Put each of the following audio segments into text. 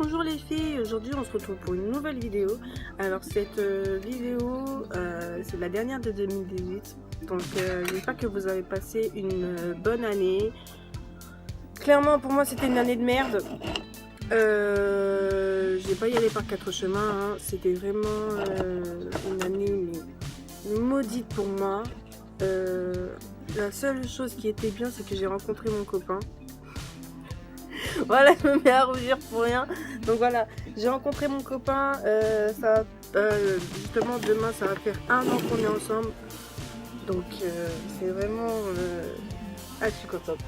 Bonjour les filles, aujourd'hui on se retrouve pour une nouvelle vidéo. Alors cette vidéo c'est la dernière de 2018, donc j'espère que vous avez passé une bonne année. Clairement pour moi c'était une année de merde. Je vais pas y aller par quatre chemins, hein. C'était vraiment une année maudite pour moi. La seule chose qui était bien c'est que j'ai rencontré mon copain. Voilà, je me mets à rougir pour rien. Donc voilà, j'ai rencontré mon copain. Justement, demain, ça va faire 1 an qu'on est ensemble. Donc c'est vraiment... Ah, je suis contente.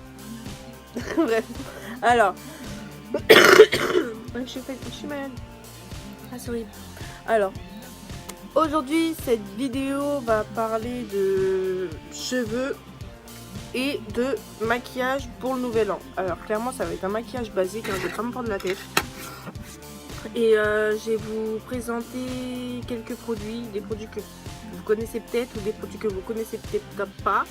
Bref, alors... je suis malade. Ah, c'est horrible. Alors, aujourd'hui, cette vidéo va parler de cheveux et de maquillage pour le nouvel an. Alors clairement ça va être un maquillage basique, hein, je vais pas me prendre la tête. Et je vais vous présenter quelques produits, des produits que vous connaissez peut-être ou des produits que vous connaissez peut-être pas.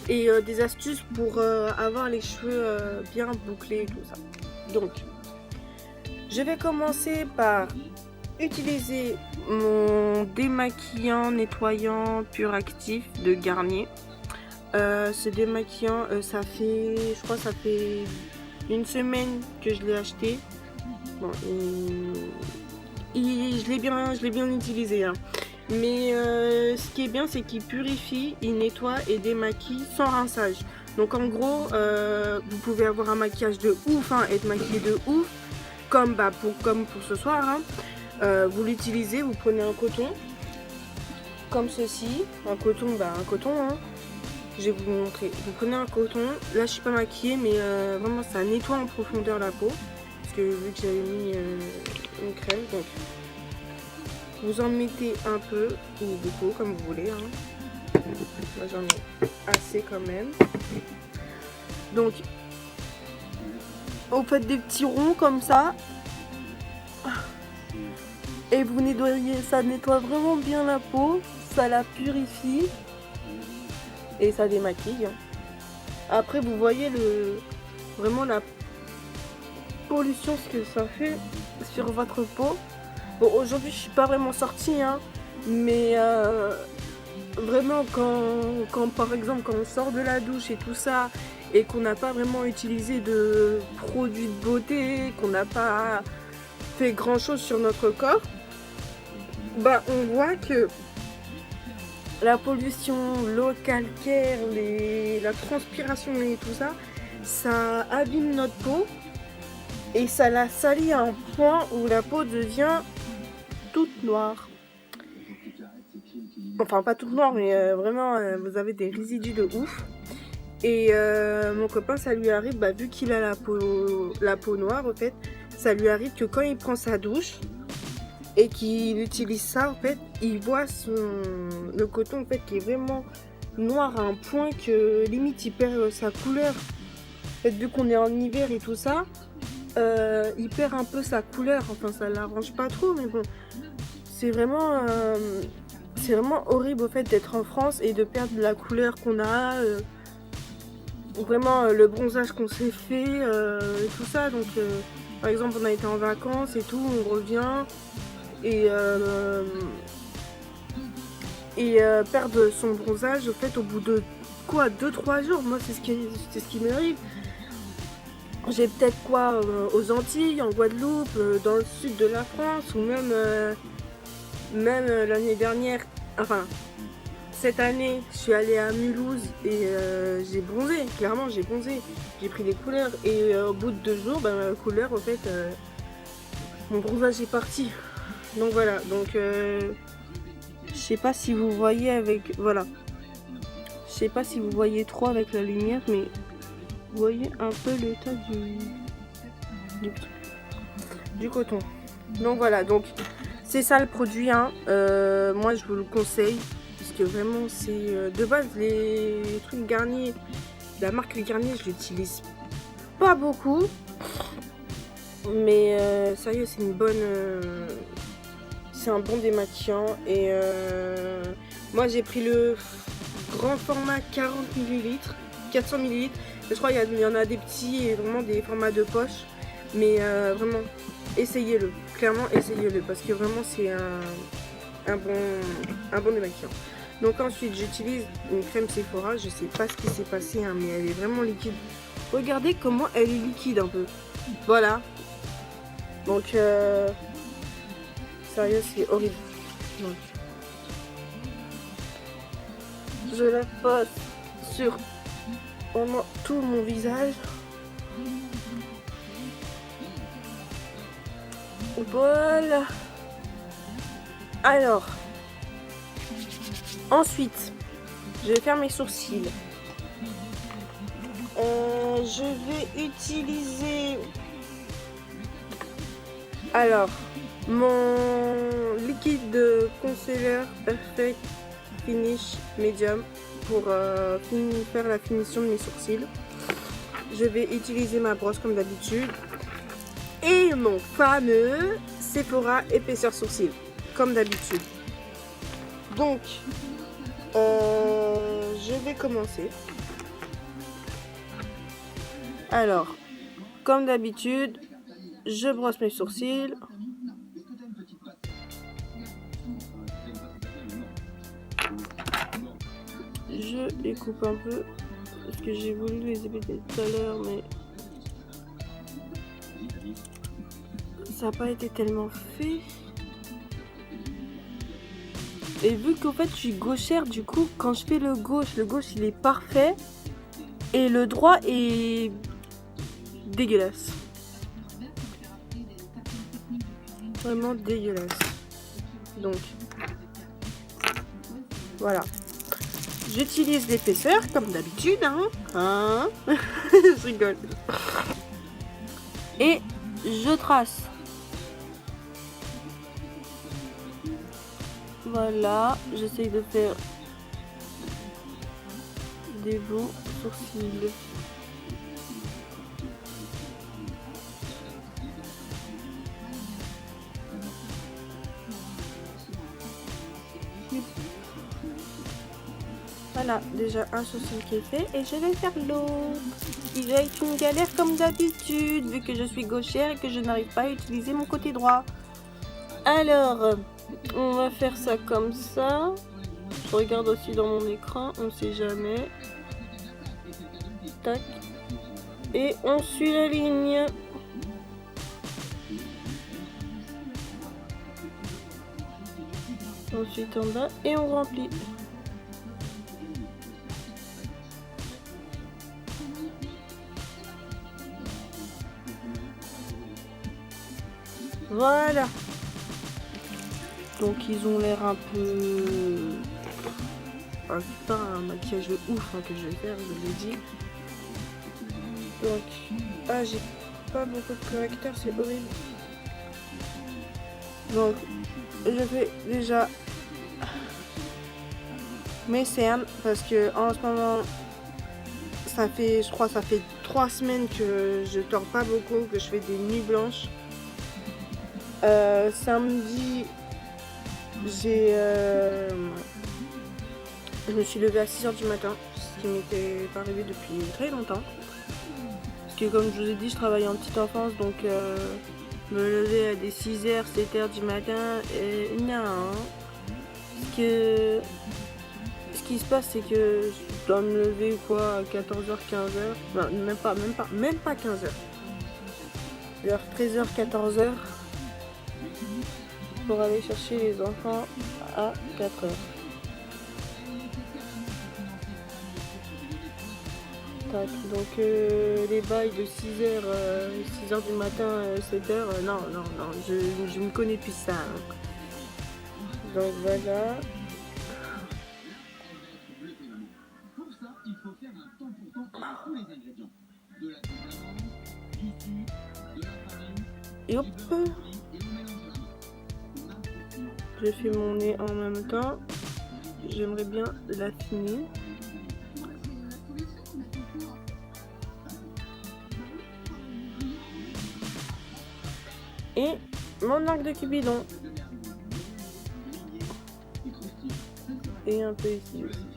Et des astuces pour avoir les cheveux bien bouclés et tout ça. Donc, je vais commencer par utiliser mon démaquillant nettoyant pur actif de Garnier. Ce démaquillant, ça fait 1 semaine que je l'ai acheté. Bon, je l'ai bien utilisé, hein. Mais ce qui est bien, c'est qu'il purifie, il nettoie et démaquille sans rinçage. Donc en gros, vous pouvez avoir un maquillage de ouf, hein, être maquillé de ouf, comme pour ce soir, hein. Vous l'utilisez, vous prenez un coton, comme ceci, un coton, hein. Je vais vous montrer. Vous prenez un coton. Là, je suis pas maquillée, mais vraiment, ça nettoie en profondeur la peau. Parce que vu que j'avais mis une crème, donc vous en mettez un peu ou beaucoup, comme vous voulez, hein. Moi, j'en ai assez quand même. Donc, vous faites des petits ronds comme ça. Et vous nettoyez. Ça nettoie vraiment bien la peau. Ça la purifie. Et ça démaquille. Après vous voyez vraiment la pollution, ce que ça fait sur votre peau. Bon, aujourd'hui je suis pas vraiment sortie, hein, mais vraiment quand par exemple quand on sort de la douche et tout ça et qu'on n'a pas vraiment utilisé de produits de beauté, qu'on n'a pas fait grand chose sur notre corps, bah on voit que la pollution, l'eau calcaire, la transpiration et tout ça, ça abîme notre peau et ça la salit à un point où la peau devient toute noire. Enfin, pas toute noire, mais vraiment, vous avez des résidus de ouf. Et mon copain, ça lui arrive, vu qu'il a la peau noire, en fait, ça lui arrive que quand il prend sa douche, et qu'il utilise ça, en fait, il voit le coton en fait qui est vraiment noir à un point que limite il perd sa couleur. En fait, vu qu'on est en hiver et tout ça, il perd un peu sa couleur. Enfin, ça l'arrange pas trop, mais bon, c'est vraiment horrible au fait d'être en France et de perdre la couleur qu'on a, vraiment le bronzage qu'on s'est fait, et tout ça. Donc, par exemple, on a été en vacances et tout, on revient. Et perdre son bronzage au fait au bout de quoi 2-3 jours. Moi c'est ce qui m'arrive. J'ai peut-être aux Antilles, en Guadeloupe, dans le sud de la France, ou même l'année dernière, enfin cette année je suis allée à Mulhouse et j'ai bronzé, clairement j'ai bronzé, j'ai pris des couleurs et au bout de 2 jours ma couleur au fait mon bronzage est parti. Donc voilà, donc je sais pas si vous voyez avec, voilà, je sais pas si vous voyez trop avec la lumière, mais vous voyez un peu l'état du coton. Donc voilà, donc c'est ça le produit, hein. Moi je vous le conseille parce que vraiment c'est de base les trucs Garnier, la marque Garnier, je l'utilise pas beaucoup, mais sérieux c'est une bonne c'est un bon démaquillant. Et moi j'ai pris le grand format 40 ml, 400 ml. Je crois qu'il y en a des petits et vraiment des formats de poche. Mais vraiment, essayez-le. Clairement, essayez-le parce que vraiment c'est un bon démaquillant. Donc ensuite, j'utilise une crème Sephora. Je sais pas ce qui s'est passé, hein, mais elle est vraiment liquide. Regardez comment elle est liquide un peu. Voilà. Donc, sérieux, c'est horrible. Donc, je la pose sur vraiment tout mon visage. Voilà. Alors, ensuite, je vais faire mes sourcils. Je vais utiliser alors mon liquide de concealer Perfect Finish Medium pour faire la finition de mes sourcils. Je vais utiliser ma brosse comme d'habitude et mon fameux Sephora épaisseur sourcil comme d'habitude. Donc je vais commencer. Alors, comme d'habitude, je brosse mes sourcils. Je les coupe un peu parce que j'ai voulu les épaiser tout à l'heure, mais ça n'a pas été tellement fait. Et vu qu'en fait je suis gauchère, du coup quand je fais le gauche il est parfait et le droit est dégueulasse. Vraiment dégueulasse. Donc voilà. J'utilise l'épaisseur comme d'habitude, hein. Je rigole. Et je trace. Voilà, j'essaye de faire des beaux sourcils. Voilà, déjà un sourcil qui est fait et je vais faire l'autre. Il va être une galère comme d'habitude vu que je suis gauchère et que je n'arrive pas à utiliser mon côté droit. Alors, on va faire ça comme ça. Je regarde aussi dans mon écran, on sait jamais. Tac. Et on suit la ligne. Ensuite en bas et on remplit. Voilà. Donc ils ont l'air un peu... c'est pas un maquillage de ouf que je vais faire, je l'ai dit. Donc, j'ai pas beaucoup de correcteurs, c'est horrible. Donc, je fais déjà mes cernes parce que en ce moment, je crois ça fait 3 semaines que je dors pas beaucoup, que je fais des nuits blanches. Samedi, je me suis levée à 6h du matin, ce qui m'était pas arrivé depuis très longtemps. Parce que comme je vous ai dit, je travaille en petite enfance, donc me lever à des 6h, 7h du matin, non. Ce qui se passe, c'est que je dois me lever quoi à 14h, 15h, enfin, même pas 15h. Vers 13h, 14h. Pour aller chercher les enfants à 4h. Donc les bails de 6h du matin, 7h, non, je me connais plus ça. Donc voilà. Et hop. Je fais mon nez en même temps. J'aimerais bien l'affiner. Et mon arc de Cupidon. Et un peu ici aussi.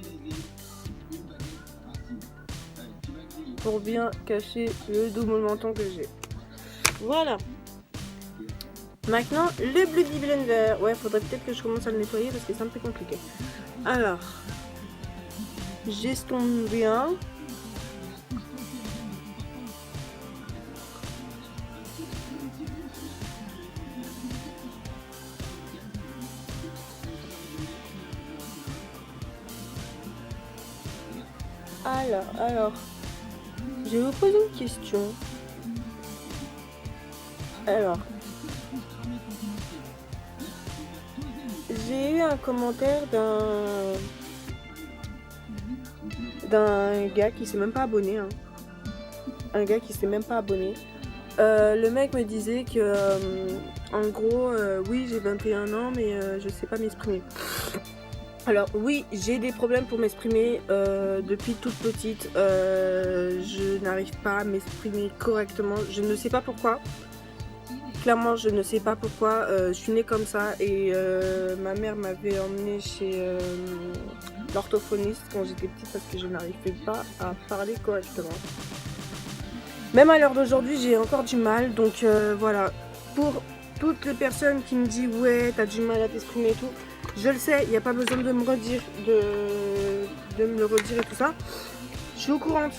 Pour bien cacher le double menton que j'ai. Voilà. Maintenant, le Beauty Blender. Ouais, faudrait peut-être que je commence à le nettoyer parce que c'est un peu compliqué. Alors, j'estompe bien. Alors, je vais vous poser une question. Alors, j'ai eu un commentaire d'un gars qui s'est même pas abonné. Hein. Un gars qui s'est même pas abonné. Le mec me disait que, en gros, oui, j'ai 21 ans, mais je sais pas m'exprimer. Alors oui, j'ai des problèmes pour m'exprimer depuis toute petite. Je n'arrive pas à m'exprimer correctement. Je ne sais pas pourquoi. Clairement, je ne sais pas pourquoi. Je suis née comme ça et ma mère m'avait emmenée chez l'orthophoniste quand j'étais petite parce que je n'arrivais pas à parler correctement. Même à l'heure d'aujourd'hui, j'ai encore du mal. Donc voilà, pour toutes les personnes qui me disent ouais, t'as du mal à t'exprimer et tout. Je le sais, il n'y a pas besoin de me redire, de me le redire et tout ça. Je suis au courant.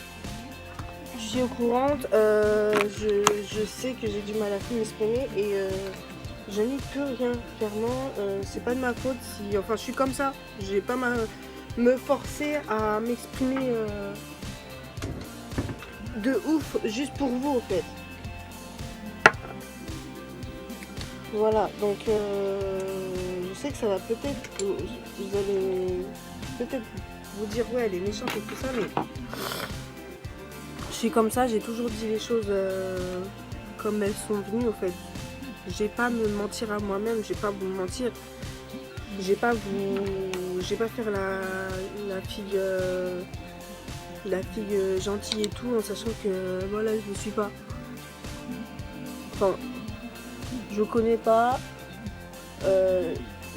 Je sais que j'ai du mal à m'exprimer et je n'y peux rien. Clairement, c'est pas de ma faute si. Enfin, je suis comme ça. Je vais pas me forcer à m'exprimer de ouf juste pour vous en fait. Voilà, donc je sais que ça va peut-être, vous allez peut-être vous dire ouais elle est méchante et tout ça, mais je suis comme ça, j'ai toujours dit les choses comme elles sont venues au fait. J'ai pas à me mentir à moi-même, j'ai pas à vous mentir, j'ai pas faire la fille gentille et tout en sachant que voilà je ne suis pas. Enfin, je vous connais pas, je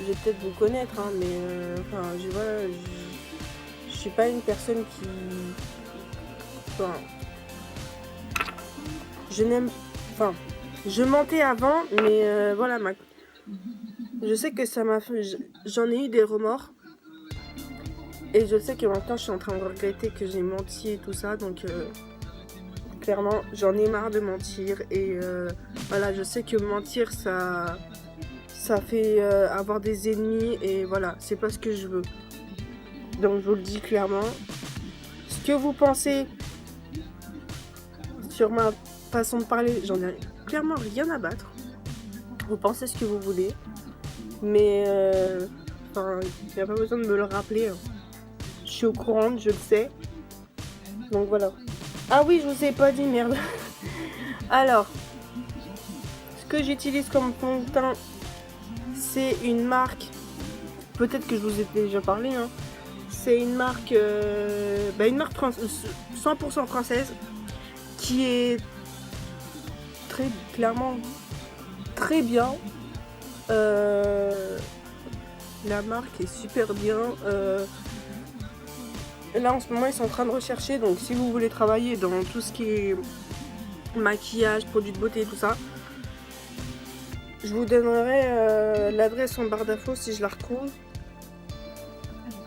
vais peut-être vous connaître, hein, mais enfin, je suis pas une personne qui. Enfin, je n'aime. Enfin, je mentais avant, mais voilà, je sais que ça m'a fait. J'en ai eu des remords. Et je sais que maintenant je suis en train de regretter que j'ai menti et tout ça, donc clairement j'en ai marre de mentir et voilà, je sais que mentir ça fait avoir des ennemis et voilà, c'est pas ce que je veux. Donc je vous le dis clairement, ce que vous pensez sur ma façon de parler, j'en ai clairement rien à battre. Vous pensez ce que vous voulez, mais enfin, il n'y a pas besoin de me le rappeler. Hein. Je suis au courant, je le sais. Donc voilà. Ah oui, je vous ai pas dit, merde. Alors, ce que j'utilise comme fond de teint, c'est une marque. Peut-être que je vous ai déjà parlé. Hein. C'est une marque 100% française qui est très clairement très bien. La marque est super bien. Là en ce moment ils sont en train de rechercher, donc si vous voulez travailler dans tout ce qui est maquillage, produits de beauté et tout ça, je vous donnerai l'adresse en barre d'infos si je la retrouve.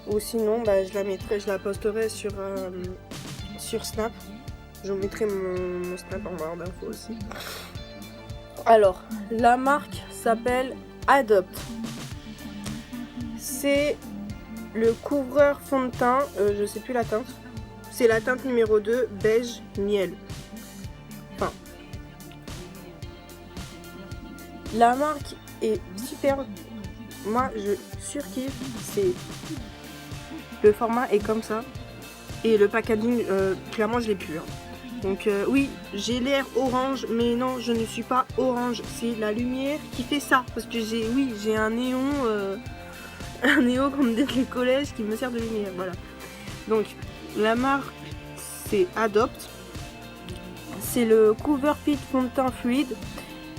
Ou sinon je la posterai sur Snap. Je vous mettrai mon Snap en barre d'infos aussi. Alors, la marque s'appelle Adopt. C'est le couvreur fond de teint, je sais plus la teinte. C'est la teinte numéro 2, beige miel. Enfin, la marque est superbe. Moi, je surkiffe. Le format est comme ça. Et le packaging, clairement, je l'ai plus. Hein. Donc oui, j'ai l'air orange, mais non, je ne suis pas orange. C'est la lumière qui fait ça. Parce que j'ai un néon... un néon comme dès le collège qui me sert de lumière, voilà. Donc la marque c'est Adopt, c'est le Cover Fit fond de teint fluide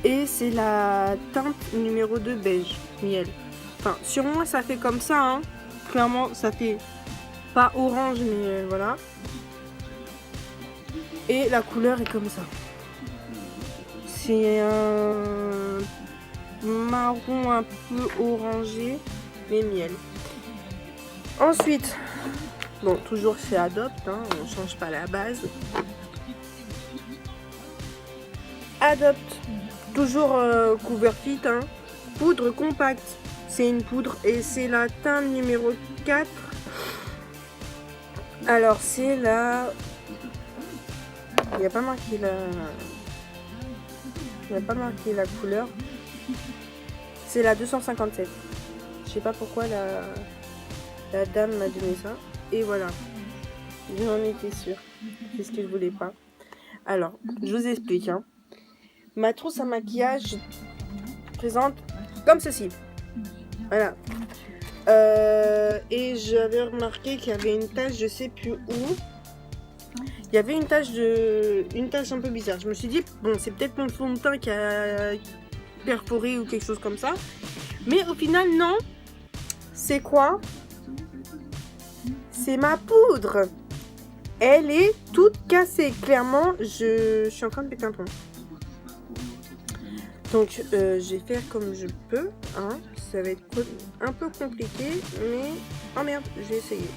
et c'est la teinte numéro 2 beige miel. Enfin sur moi ça fait comme ça, hein. Clairement ça fait pas orange mais voilà. Et la couleur est comme ça. C'est un marron un peu orangé, mais miel. Ensuite, bon, toujours chez Adopt, hein, on change pas la base. Adopt, toujours cover fit, hein. Poudre compacte, c'est une poudre et c'est la teinte numéro 4. Alors c'est la... Il n'y a pas marqué la couleur. C'est la 257. Je sais pas pourquoi la dame m'a donné ça. Et voilà. J'en étais sûre. C'est ce que je voulais pas. Alors, je vous explique. Hein. Ma trousse à maquillage présente comme ceci. Voilà. Et j'avais remarqué qu'il y avait une tache, je sais plus où. Il y avait une tache un peu bizarre. Je me suis dit, bon, c'est peut-être mon fond de teint qui a perforé ou quelque chose comme ça. Mais au final, non. C'est quoi? C'est ma poudre. Elle est toute cassée. Clairement, je suis en train de péter un plomb. Donc, je vais faire comme je peux. Hein. Ça va être un peu compliqué, mais... Oh merde, j'ai essayé.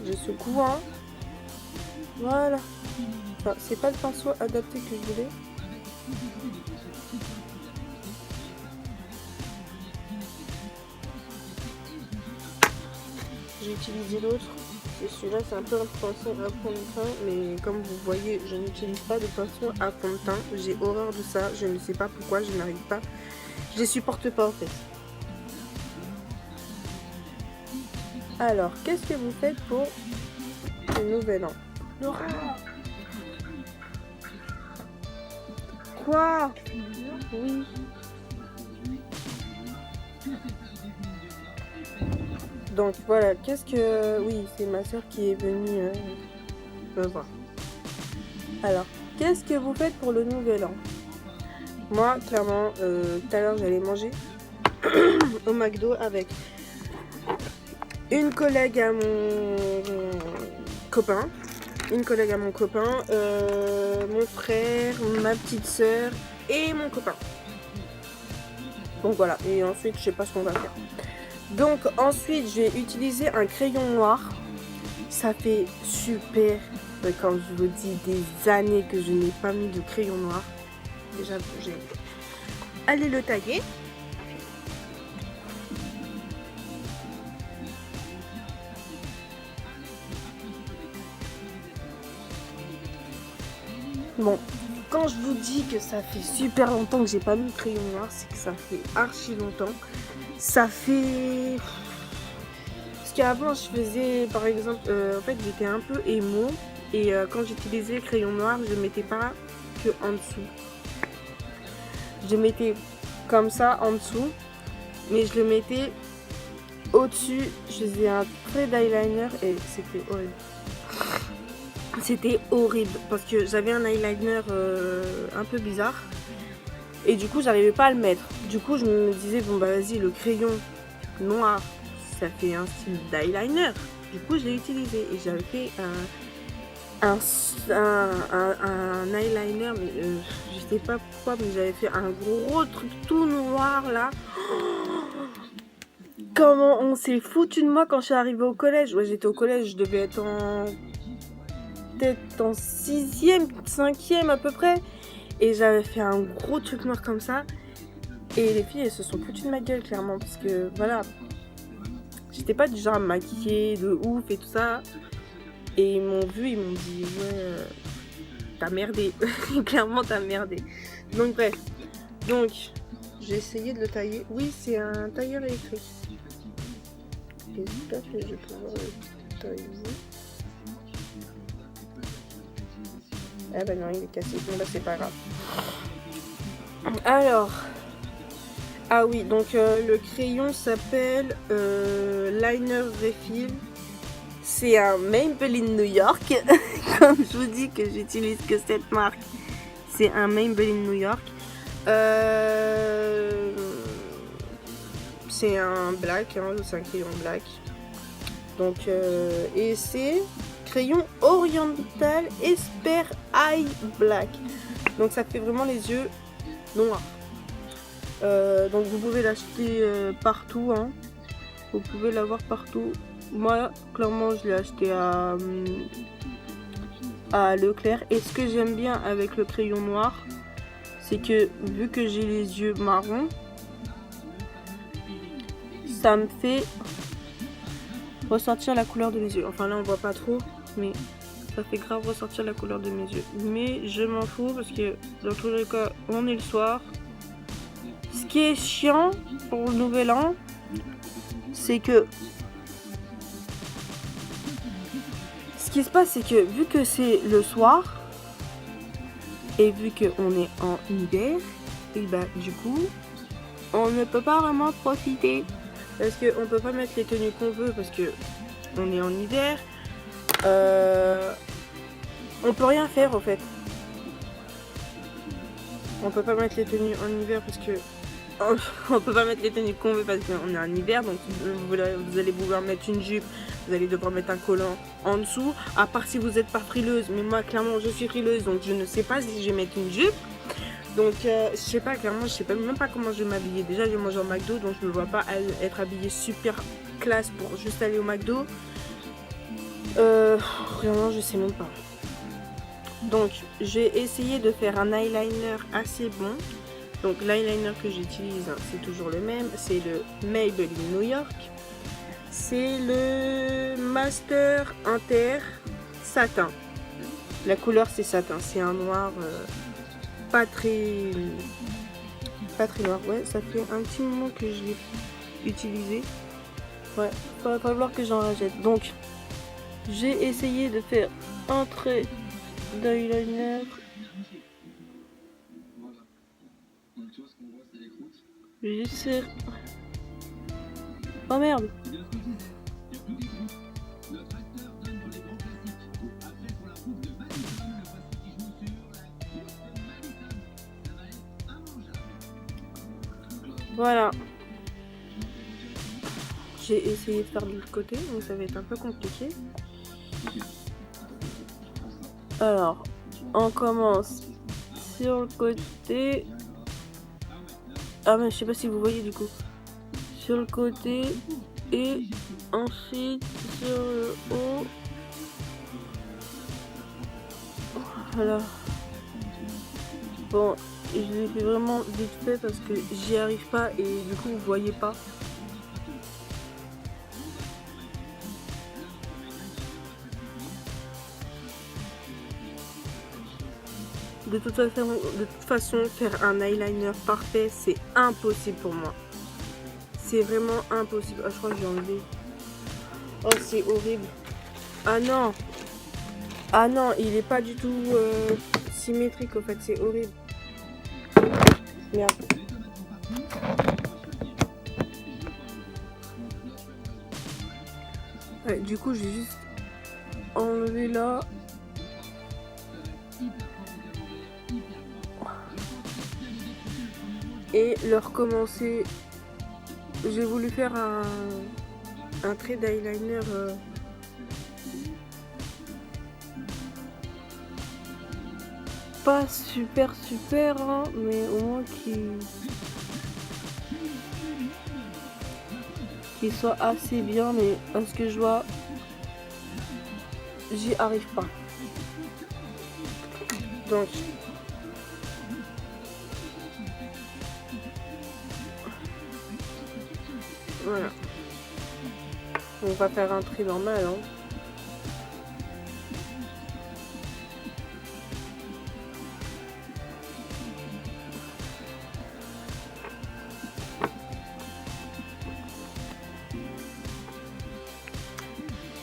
Je secoue, hein. Voilà. Enfin, c'est pas le pinceau adapté que je voulais. J'ai utilisé l'autre. Et celui-là, c'est un peu un pinceau à fond de teint. Mais comme vous voyez, je n'utilise pas de pinceau à fond de teint. J'ai horreur de ça. Je ne sais pas pourquoi. Je n'arrive pas. Je les supporte pas, en fait. Alors, qu'est-ce que vous faites pour le nouvel an? Laura! Quoi? Oui. Donc voilà, qu'est-ce que... Oui, c'est ma soeur qui est venue me voir. Alors, qu'est-ce que vous faites pour le nouvel an? Moi, clairement, tout à l'heure, j'allais manger au McDo avec une collègue à mon copain, mon frère, ma petite soeur et mon copain. Donc voilà, et ensuite, je sais pas ce qu'on va faire. Donc ensuite, je vais utiliser un crayon noir. Ça fait super, quand je vous dis, des années que je n'ai pas mis de crayon noir. Déjà, j'ai allé le tailler. Bon, quand je vous dis que ça fait super longtemps que j'ai pas mis de crayon noir, c'est que ça fait archi longtemps. Ça fait... Parce qu'avant, je faisais, par exemple, en fait, j'étais un peu émo. Et quand j'utilisais le crayon noir, je ne mettais pas que en dessous. Je mettais comme ça en dessous. Mais je le mettais au-dessus. Je faisais un trait d'eyeliner et c'était horrible. C'était horrible parce que j'avais un eyeliner un peu bizarre. Et du coup, j'arrivais pas à le mettre. Du coup, je me disais, bon bah vas-y, le crayon noir, ça fait un style d'eyeliner. Du coup, je l'ai utilisé et j'avais fait un eyeliner, mais je sais pas pourquoi, mais j'avais fait un gros truc tout noir là. Comment on s'est foutu de moi quand je suis arrivée au collège. Ouais, j'étais au collège, je devais être peut-être en 6e, 5e à peu près. Et j'avais fait un gros truc noir comme ça. Et les filles, elles se sont foutues de ma gueule, clairement. Parce que, voilà. J'étais pas du genre à me maquiller de ouf et tout ça. Et ils m'ont vu, ils m'ont dit, ouais, t'as merdé. Clairement, t'as merdé. Donc, bref. Donc, j'ai essayé de le tailler. Oui, c'est un tailleur électrique. J'espère que je vais pouvoir le tailler. Ah bah non, il est cassé. Bon bah c'est pas grave. Alors, ah oui, donc le crayon s'appelle Liner Refill. C'est un Maybelline New York. Comme je vous dis que j'utilise que cette marque, c'est un Maybelline New York. C'est un black, hein, c'est un crayon black. Donc, et c'est crayon oriental Esper Eye Black. Donc ça fait vraiment les yeux noirs. Donc vous pouvez l'acheter partout, hein. Vous pouvez l'avoir partout. Moi, clairement, je l'ai acheté à Leclerc. Et ce que j'aime bien avec le crayon noir, c'est que vu que j'ai les yeux marrons, ça me fait ressortir la couleur de mes yeux. Enfin là on voit pas trop, mais ça fait grave ressortir la couleur de mes yeux. Mais je m'en fous parce que dans tous les cas on est le soir. Ce qui est chiant pour le nouvel an, c'est que ce qui se passe, c'est que vu que c'est le soir et vu qu'on est en hiver, et bah du coup on ne peut pas vraiment profiter. Parce qu'on peut pas mettre les tenues qu'on veut parce que on est en hiver. On peut rien faire en fait. On peut pas mettre les tenues en hiver parce que on peut pas mettre les tenues qu'on veut parce qu'on est en hiver. Donc vous allez pouvoir mettre une jupe, vous allez devoir mettre un collant en dessous. À part si vous n'êtes pas frileuse, mais moi clairement je suis frileuse, donc je ne sais pas si je vais mettre une jupe. Donc je sais pas, clairement je sais pas, même pas comment je vais m'habiller. Déjà j'ai mangé au McDo, donc je me vois pas être habillée super classe pour juste aller au McDo. Vraiment je sais même pas. Donc j'ai essayé de faire un eyeliner assez bon. Donc l'eyeliner que j'utilise, c'est toujours le même, c'est le Maybelline New York. C'est le Master Inter Satin. La couleur c'est satin, c'est un noir pas très noir. Ouais, ça fait un petit moment que je l'ai utilisé. Ouais, va falloir que j'en rachète. Donc j'ai essayé de faire un trait d'eyeliner. J'essaie. Oh merde. Voilà. J'ai essayé de faire de l'autre côté, donc ça va être un peu compliqué. Alors, on commence sur le côté. Ah mais je sais pas si vous voyez du coup. Sur le côté et ensuite sur le haut. Voilà. Bon, je l'ai fait vraiment vite fait parce que j'y arrive pas et du coup vous voyez pas. De toute façon, faire un eyeliner parfait, c'est impossible pour moi. C'est vraiment impossible. Ah, je crois que j'ai enlevé. Oh, c'est horrible. Ah non. Ah non, il est pas du tout symétrique, en fait. C'est horrible. Merde. Ouais, du coup, j'ai juste enlevé là. Et le recommencer. J'ai voulu faire un trait d'eyeliner pas super hein, mais au moins qui soit assez bien, mais à ce que je vois j'y arrive pas. Donc voilà, on va faire un trait normal hein.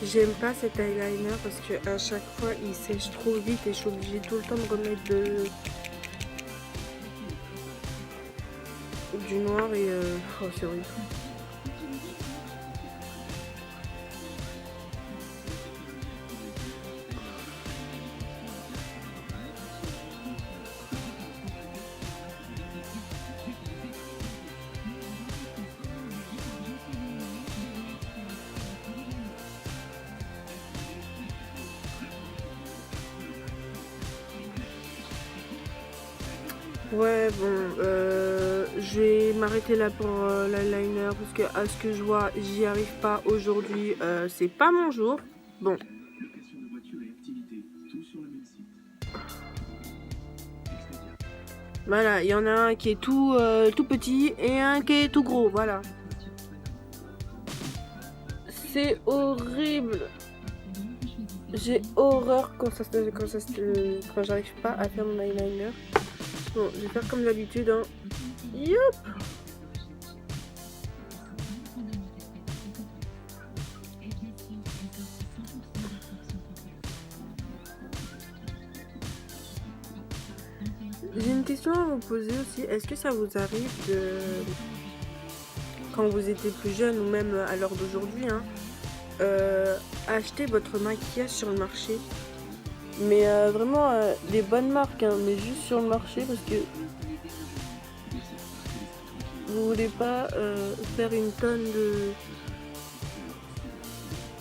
J'aime pas cet eyeliner parce que à chaque fois il sèche trop vite et je suis obligée tout le temps de remettre du noir et oh c'est horrible. Ouais, bon, je vais m'arrêter là pour l'eyeliner parce que à ce que je vois, j'y arrive pas aujourd'hui. C'est pas mon jour. Bon. Voilà, il y en a un qui est tout petit et un qui est tout gros. Voilà. C'est horrible. J'ai horreur quand j'arrive pas à faire mon eyeliner. Bon, je vais faire comme d'habitude. Hein. Youp. J'ai une question à vous poser aussi. Est-ce que ça vous arrive de, quand vous étiez plus jeune ou même à l'heure d'aujourd'hui, hein, acheter votre maquillage sur le marché? Mais vraiment des bonnes marques, hein, mais juste sur le marché parce que vous voulez pas faire une tonne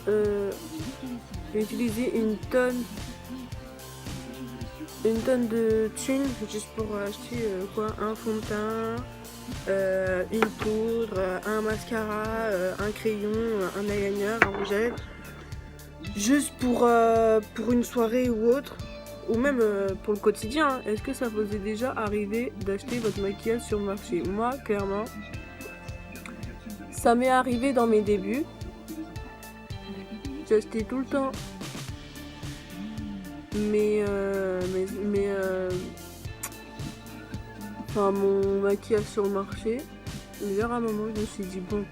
de... utiliser une tonne de thunes juste pour acheter quoi, un fond de teint, une poudre, un mascara, un crayon, un eyeliner, un rouge à lèvres, juste pour une soirée ou autre, ou même pour le quotidien. Hein. Est-ce que ça vous est déjà arrivé d'acheter votre maquillage sur le marché? Moi, clairement, ça m'est arrivé dans mes débuts. J'ai acheté tout le temps. Enfin, mon maquillage sur le marché. Mais à un moment, je me suis dit, bon,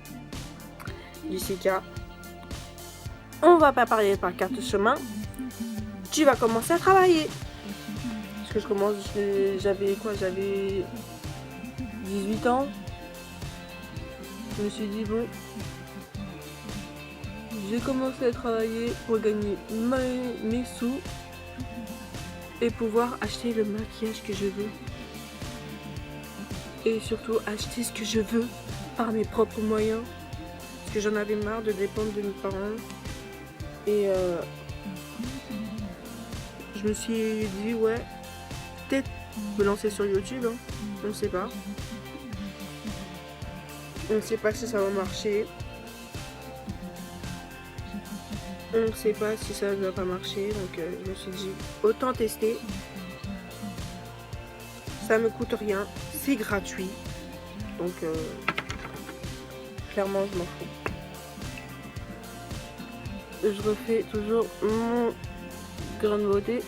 Jessica, on va pas parler par carte chemin. Tu vas commencer à travailler. Parce que j'avais 18 ans. Je me suis dit, bon, j'ai commencé à travailler pour gagner mes sous et pouvoir acheter le maquillage que je veux. Et surtout acheter ce que je veux par mes propres moyens. Parce que j'en avais marre de dépendre de mes parents. Et je me suis dit, ouais, peut-être me lancer sur YouTube. Hein. On ne sait pas. On ne sait pas si ça va marcher. On ne sait pas si ça ne va pas marcher. Donc je me suis dit, autant tester. Ça me coûte rien. C'est gratuit. Donc clairement je m'en fous. Je refais toujours mon grain de beauté.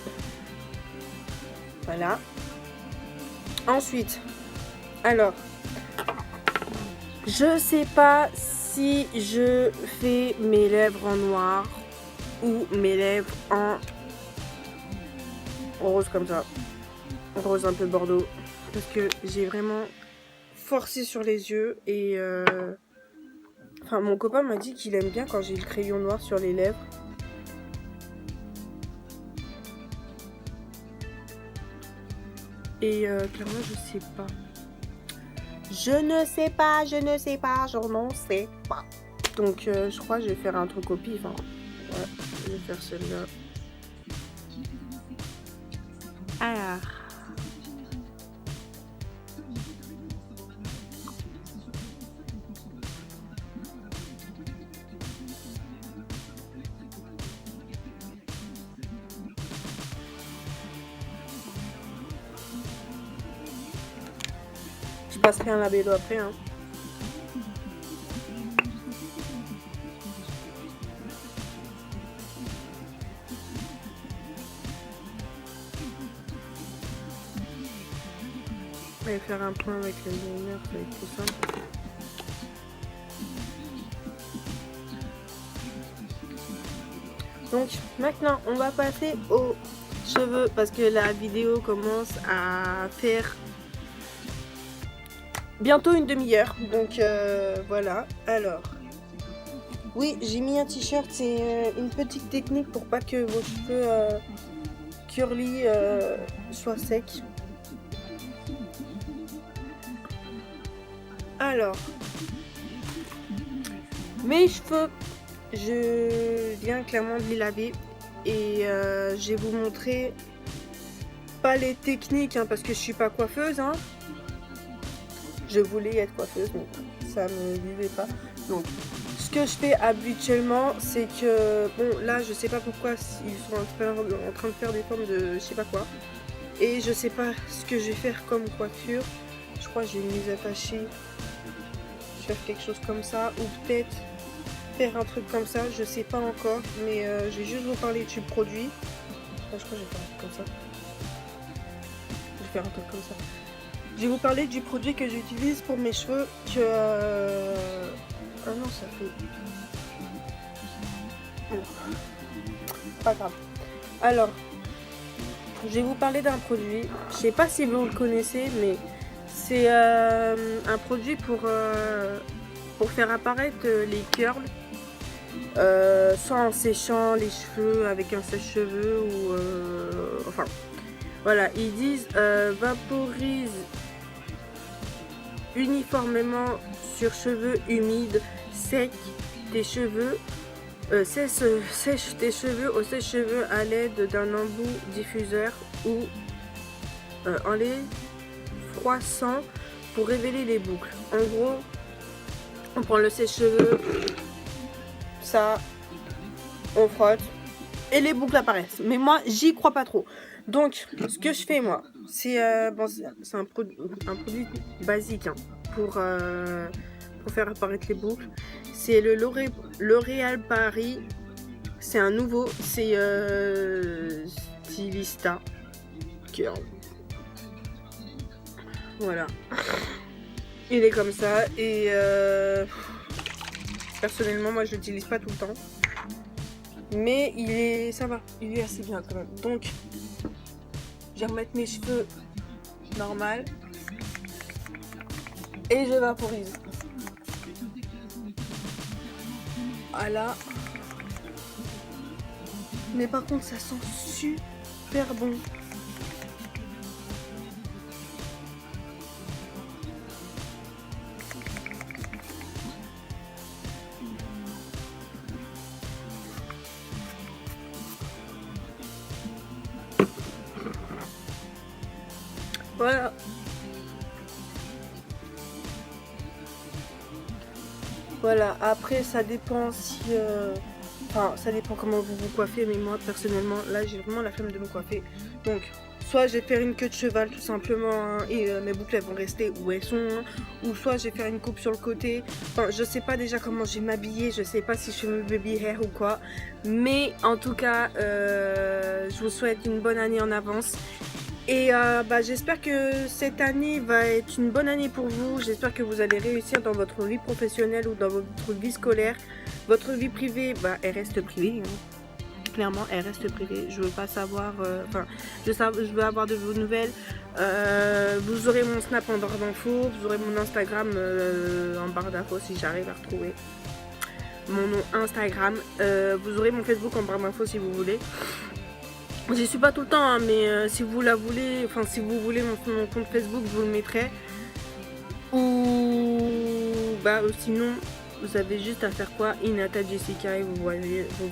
Voilà. Ensuite, alors, je sais pas si je fais mes lèvres en noir ou mes lèvres en rose comme ça. Rose un peu bordeaux. Parce que j'ai vraiment forcé sur les yeux et enfin, mon copain m'a dit qu'il aime bien quand j'ai le crayon noir sur les lèvres. Et clairement, je sais pas. Je ne sais pas, je n'en sais pas. Donc, je crois que je vais faire un truc au pif. Hein. Ouais, je vais faire celle-là. Alors. Je passerai un labello après. Hein. Je vais faire un point avec le liner, ça va être plus simple. Donc maintenant, on va passer aux cheveux parce que la vidéo commence à faire bientôt une demi-heure. Donc voilà. Alors, oui, j'ai mis un t-shirt. C'est une petite technique pour pas que vos cheveux curly soient secs. Alors, mes cheveux, je viens clairement de les laver et je vais vous montrer pas les techniques, hein, parce que je suis pas coiffeuse. Hein. Je voulais être coiffeuse, mais ça me vivait pas. Donc, ce que je fais habituellement, c'est que, bon, là, je sais pas pourquoi ils sont en train de faire des formes de je sais pas quoi. Et je sais pas ce que je vais faire comme coiffure. Je crois que j'ai une mise attachée. Je vais faire quelque chose comme ça, ou peut-être faire un truc comme ça, je sais pas encore. Mais je vais juste vous parler du produit. Enfin, je crois que je vais faire un truc comme ça. Je vais faire un truc comme ça. Je vais vous parler du produit que j'utilise pour mes cheveux. Ah non, ça fait... Pas grave. Alors, je vais vous parler d'un produit. Je sais pas si vous le connaissez, mais c'est un produit pour faire apparaître les curls. Soit en séchant les cheveux avec un sèche-cheveux ou... enfin, voilà. Ils disent vaporise uniformément sur cheveux humides, secs, tes cheveux, sèche tes cheveux au sèche-cheveux à l'aide d'un embout diffuseur ou en les froissant pour révéler les boucles. En gros, on prend le sèche-cheveux, ça, on frotte et les boucles apparaissent. Mais moi, j'y crois pas trop. Donc, ce que je fais moi, c'est bon, un produit basique hein, pour faire apparaître les boucles. C'est le L'Oréal Paris. C'est un nouveau, c'est Stylista Curl. Voilà. Il est comme ça et personnellement, moi, je l'utilise pas tout le temps. Mais ça va, il est assez bien quand même. Donc, je vais remettre mes cheveux normal et je vaporise. Voilà. Mais par contre, ça sent super bon. Voilà. Voilà, après ça dépend si... Enfin, ça dépend comment vous vous coiffez, mais moi personnellement, là j'ai vraiment la flemme de me coiffer. Donc, soit je vais faire une queue de cheval tout simplement, hein, et mes boucles elles vont rester où elles sont, hein, ou soit je vais faire une coupe sur le côté. Enfin, je sais pas déjà comment je vais m'habiller, je sais pas si je fais mon baby hair ou quoi. Mais en tout cas, je vous souhaite une bonne année en avance. Et j'espère que cette année va être une bonne année pour vous. J'espère que vous allez réussir dans votre vie professionnelle ou dans votre vie scolaire. Votre vie privée, elle reste privée. Hein. Clairement, elle reste privée. Je veux pas savoir... je veux avoir de vos nouvelles. Vous aurez mon Snap en barre d'infos. Vous aurez mon Instagram en barre d'infos si j'arrive à retrouver mon nom Instagram. Vous aurez mon Facebook en barre d'infos si vous voulez. J'y suis pas tout le temps, hein, mais si vous la voulez, enfin si vous voulez mon compte Facebook, je vous le mettrai. Ou sinon, vous avez juste à faire quoi? Inata Jessica et vous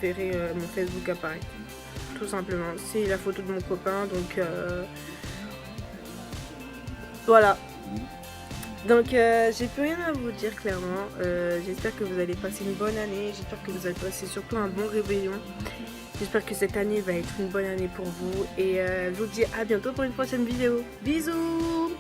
verrez mon Facebook apparaître. Tout simplement. C'est la photo de mon copain, donc voilà. Donc j'ai plus rien à vous dire clairement. J'espère que vous allez passer une bonne année. J'espère que vous allez passer surtout un bon réveillon. J'espère que cette année va être une bonne année pour vous. Et je vous dis à bientôt pour une prochaine vidéo. Bisous!